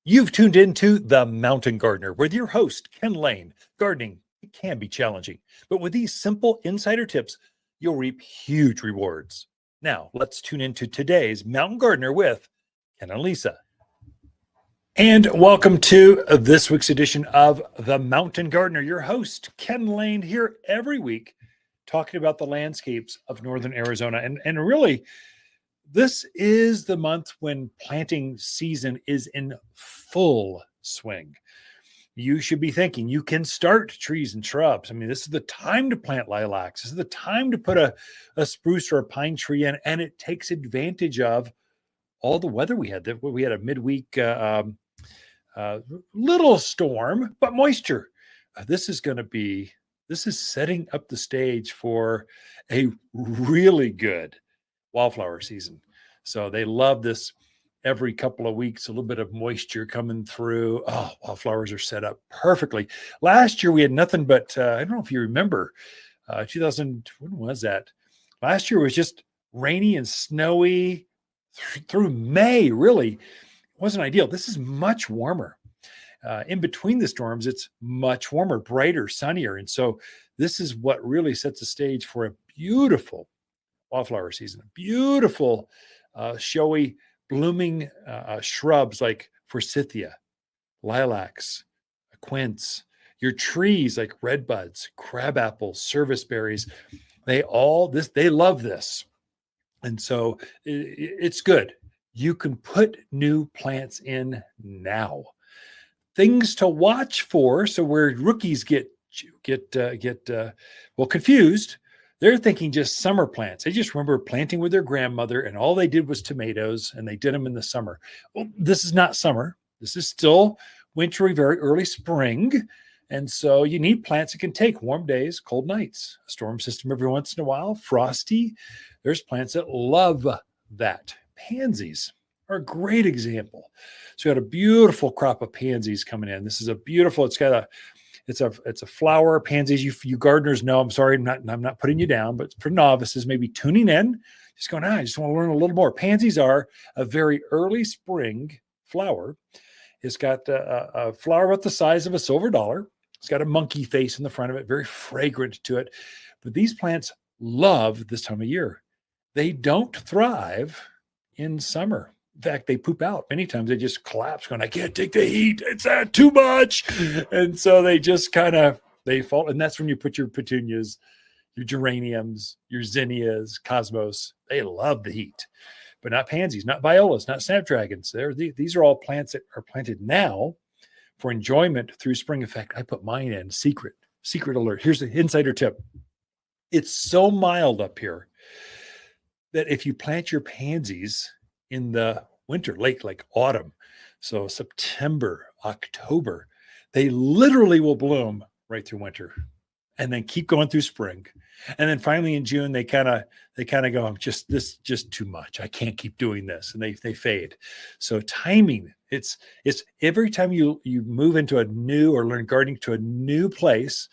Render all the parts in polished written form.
You've tuned into The Mountain Gardener with your host, Ken Lain. Gardening, it can be challenging, but with these simple insider tips, you'll reap huge rewards. Now, let's tune into today's Mountain Gardener with Ken and Lisa. And welcome to this week's edition of The Mountain Gardener. Your host, Ken Lain, here every week talking about the landscapes of northern Arizona. And really, this is the month when planting season is in full swing. You should be thinking you can start trees and shrubs. I mean, this is the time to plant lilacs. This is the time to put a spruce or a pine tree in, and it takes advantage of all the weather we had. We had a midweek little storm, but moisture. This is setting up the stage for a really good wildflower season. So they love this every couple of weeks, a little bit of moisture coming through. Oh, wildflowers are set up perfectly. Last year we had nothing but, I don't know if you remember, 2000, when was that? Last year was just rainy and snowy through May, really. It wasn't ideal. This is much warmer. In between the storms, it's much warmer, brighter, sunnier. And so this is what really sets the stage for a beautiful wildflower season, beautiful, showy, blooming shrubs like forsythia, lilacs, quince, your trees like redbuds, crabapples, serviceberries. They love this. And so it's good. You can put new plants in now. Things to watch for. So where rookies get confused, they're thinking just summer plants. They just remember planting with their grandmother and all they did was tomatoes and they did them in the summer. Well, this is not summer. This is still wintry, very early spring. And so you need plants that can take warm days, cold nights, a storm system every once in a while, frosty. There's plants that love that. Pansies are a great example. So we got a beautiful crop of pansies coming in. This is it's a flower. Pansies, you gardeners know, I'm sorry, I'm not putting you down, but for novices, maybe tuning in, just going, I just want to learn a little more. Pansies are a very early spring flower. It's got a flower about the size of a silver dollar. It's got a monkey face in the front of it, very fragrant to it. But these plants love this time of year. They don't thrive in summer. In fact, they poop out. Many times they just collapse going, I can't take the heat. It's too much. And so they just they fall. And that's when you put your petunias, your geraniums, your zinnias, cosmos. They love the heat, but not pansies, not violas, not snapdragons. These are all plants that are planted now for enjoyment through spring. In fact, I put mine in secret alert. Here's the insider tip. It's so mild up here that if you plant your pansies in the winter, late, like autumn, so September, October, they literally will bloom right through winter and then keep going through spring. And then finally in June, they kind of go, just too much. I can't keep doing this. And they fade. So timing, it's every time you move into a new or learn gardening to a new place,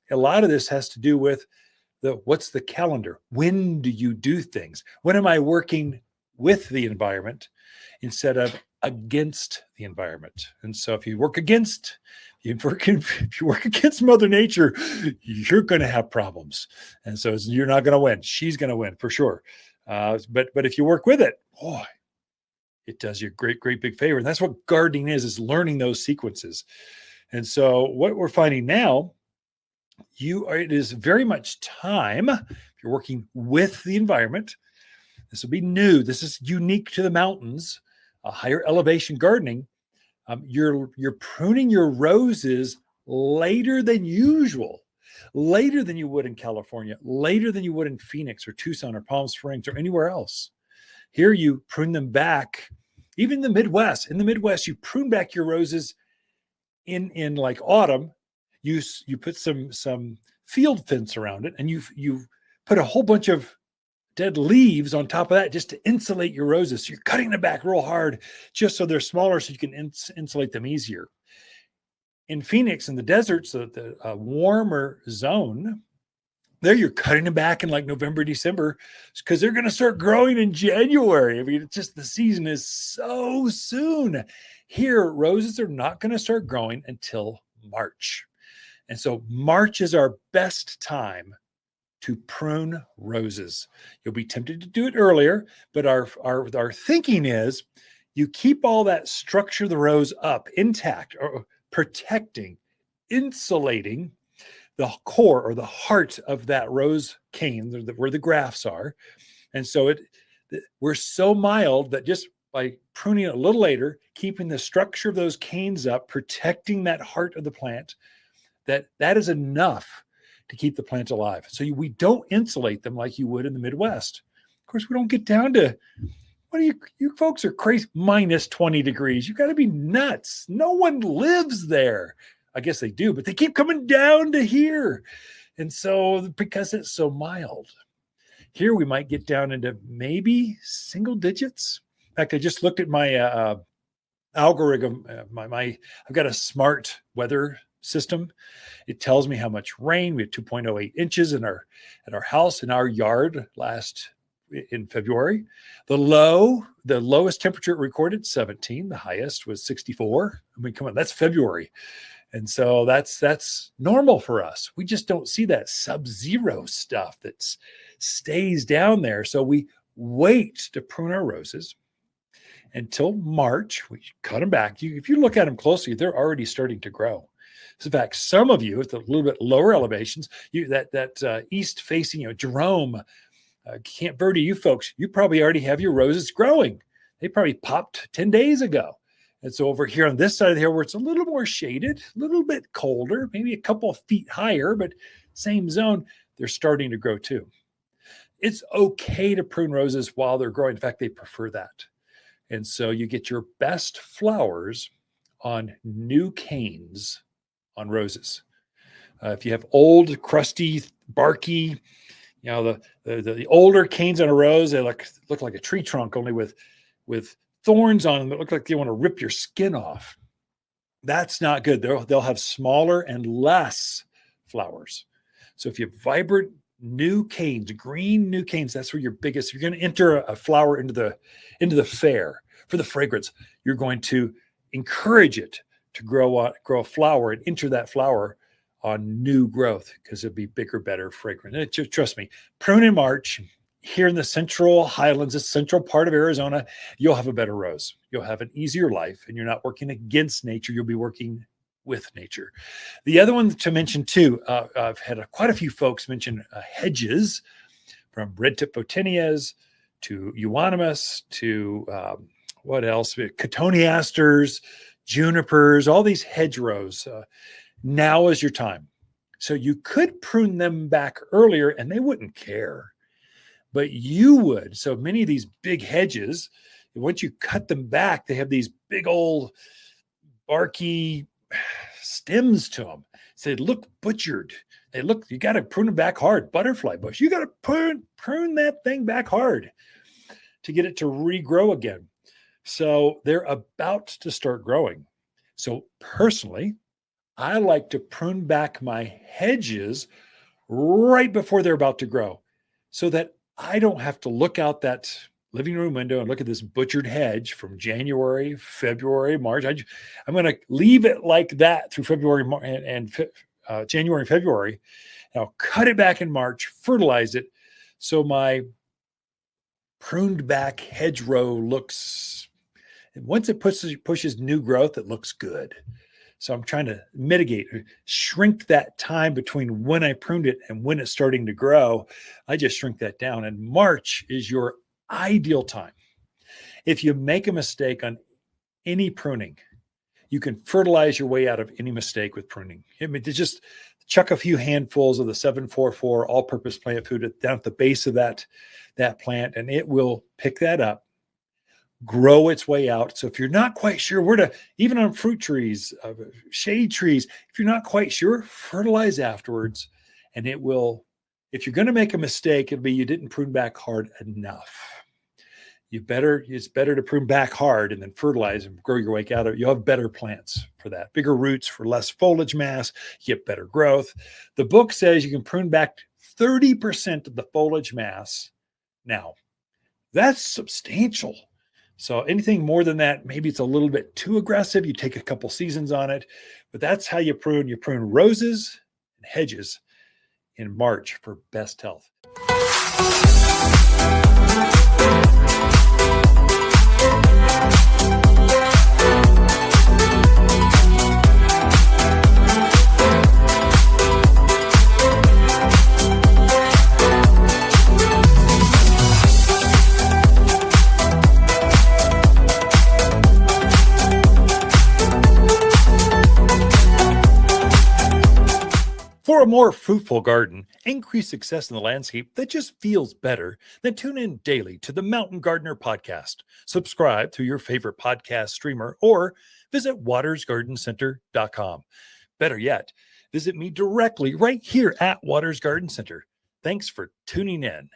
a lot of this has to do with what's the calendar? When do you do things? When am I working with the environment instead of against the environment? And so if you work against Mother Nature, you're going to have problems. And so you're not going to win. She's going to win for sure. But if you work with it, boy, it does you a great big favor. And that's what gardening is learning those sequences. And so what we're finding now, it is very much time, if you're working with the environment. This will be new. This is unique to the mountains, higher elevation gardening. You're pruning your roses later than usual, later than you would in California, later than you would in Phoenix or Tucson or Palm Springs or anywhere else. Here you prune them back, even in the Midwest. In the Midwest, you prune back your roses in like autumn. You put some field fence around it, and you put a whole bunch of dead leaves on top of that just to insulate your roses. So you're cutting them back real hard just so they're smaller so you can insulate them easier. In Phoenix, in the deserts, the warmer zone, There you're cutting them back in like November, December, because they're going to start growing in January. I mean, it's just the season is so soon. Here, roses are not going to start growing until March. And so March is our best time to prune roses. You'll be tempted to do it earlier, but our thinking is you keep all that structure of the rose up intact, or protecting, insulating the core or the heart of that rose cane where the grafts are. And so we're so mild that just by pruning it a little later, keeping the structure of those canes up, protecting that heart of the plant, that is enough to keep the plant alive. So we don't insulate them like you would in the Midwest. Of course, we don't get down to, what are you folks are crazy, minus 20 degrees. You got to be nuts. No one lives there. I guess they do, but they keep coming down to here. And so because it's so mild, here we might get down into maybe single digits. In fact, I just looked at my algorithm. I've got a smart weather system. It tells me how much rain. We had 2.08 inches at our house, in our yard in February. The lowest temperature recorded 17. The highest was 64. I mean, come on, that's February. And so that's normal for us. We just don't see that sub-zero stuff that stays down there. So we wait to prune our roses until March. We cut them back. If you look at them closely, they're already starting to grow. So in fact, some of you at a little bit lower elevations, that east facing, Jerome, Camp Verde, you folks, you probably already have your roses growing. They probably popped 10 days ago. And so over here on this side of the hill where it's a little more shaded, a little bit colder, maybe a couple of feet higher, but same zone, they're starting to grow too. It's okay to prune roses while they're growing. In fact, they prefer that. And so you get your best flowers on new canes on roses. If you have old, crusty, barky, the older canes on a rose, they look like a tree trunk, only with thorns on them that look like they want to rip your skin off. That's not good. They'll have smaller and less flowers. So if you have vibrant new canes, green new canes, that's where your biggest. If you're going to enter a flower into the fair for the fragrance, you're going to encourage it to grow a flower and enter that flower on new growth, because it'll be bigger, better, fragrant. And trust me, prune in March. Here in the Central Highlands, the central part of Arizona, you'll have a better rose. You'll have an easier life, and you're not working against nature. You'll be working with nature. The other one to mention too, I've had quite a few folks mention hedges, from red tip photinias to euonymus to what else? Cotoneasters, junipers, all these hedgerows. Now is your time. So you could prune them back earlier and they wouldn't care. But you would. So many of these big hedges, once you cut them back, they have these big old barky stems to them. So they look butchered. You got to prune them back hard. Butterfly bush, you got to prune that thing back hard to get it to regrow again. So they're about to start growing. So personally, I like to prune back my hedges right before they're about to grow, so that I don't have to look out that living room window and look at this butchered hedge from January, February, March. I'm going to leave it like that through February and January and February. And I'll cut it back in March, fertilize it, so my pruned back hedgerow looks, once it pushes new growth, it looks good. So I'm trying to shrink that time between when I pruned it and when it's starting to grow. I just shrink that down. And March is your ideal time. If you make a mistake on any pruning, you can fertilize your way out of any mistake with pruning. I mean, to just chuck a few handfuls of the 744 all-purpose plant food down at the base of that plant, and it will pick that up, grow its way out. So if you're not quite sure where to, even on fruit trees, shade trees, if you're not quite sure, fertilize afterwards. And it will, if you're going to make a mistake, it'll be you didn't prune back hard enough. It's better to prune back hard and then fertilize and grow your way out of it. You'll have better plants for that. Bigger roots for less foliage mass, you get better growth. The book says you can prune back 30% of the foliage mass now. That's substantial. So anything more than that, maybe it's a little bit too aggressive. You take a couple seasons on it, but that's how you prune. You prune roses and hedges in March for best health. For a more fruitful garden, increase success in the landscape that just feels better, then tune in daily to the Mountain Gardener podcast. Subscribe through your favorite podcast streamer or visit watersgardencenter.com. Better yet, visit me directly right here at Waters Garden Center. Thanks for tuning in.